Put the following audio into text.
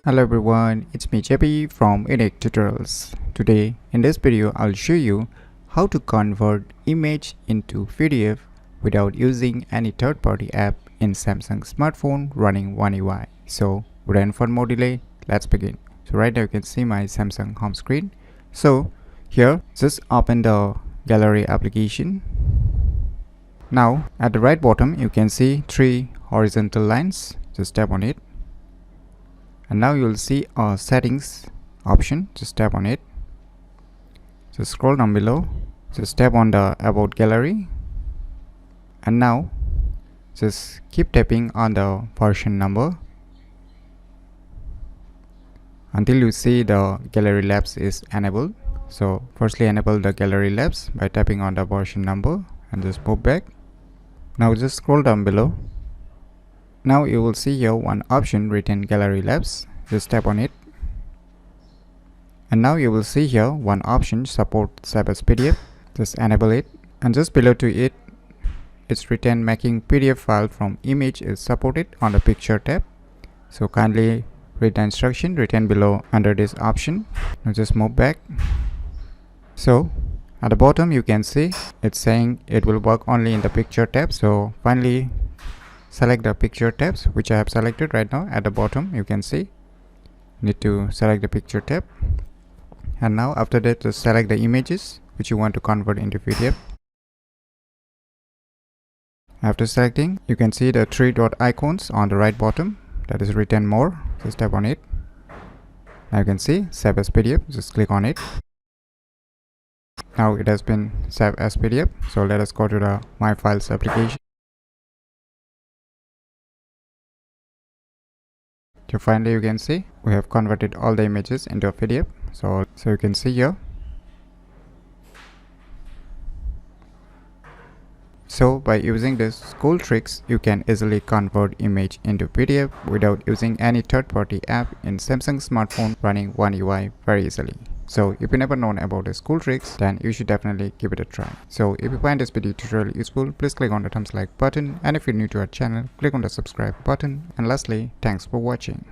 Hello everyone, it's me JP from UniqueTutorials. Today in this video I'll show you how to convert image into PDF without using any third-party app in Samsung smartphone running One UI. So without more delay, let's begin. So right now you can see my Samsung home screen. So here just open the gallery application. Now at the right bottom you can see three horizontal lines. Just tap on it. And now you will see a settings option. Just tap on it. Just scroll down below. Just tap on the about gallery. And now just keep tapping on the version number until you see the gallery labs is enabled. So firstly enable the gallery labs by tapping on the version number and just move back. Now just scroll down below. Now you will see here one option written gallery labs. Just tap on it. And now you will see here one option support save as PDF. Just enable it. And just below to it, it's written making PDF file from image is supported on the picture tab. So kindly read the instruction written below under this option. Now just move back. So at the bottom you can see it's saying it will work only in the picture tab. So finally select the picture tabs, which I have selected right now. At the bottom you can see need to select the picture tab, and now after that just select the images which you want to convert into PDF. After selecting, you can see the three dot icons on the right bottom that is written more. Just tap on it. Now you can see save as PDF. Just click on it. Now it has been saved as PDF. So let us go to the My Files application. So finally you can see we have converted all the images into a PDF. So you can see here. So by using these cool tricks, you can easily convert image into PDF without using any third-party app in Samsung smartphone running One UI very easily. So if you never known about these cool tricks, then you should definitely give it a try. So if you find this video tutorial useful, please click on the thumbs like button, and if you're new to our channel, click on the subscribe button. And lastly, thanks for watching.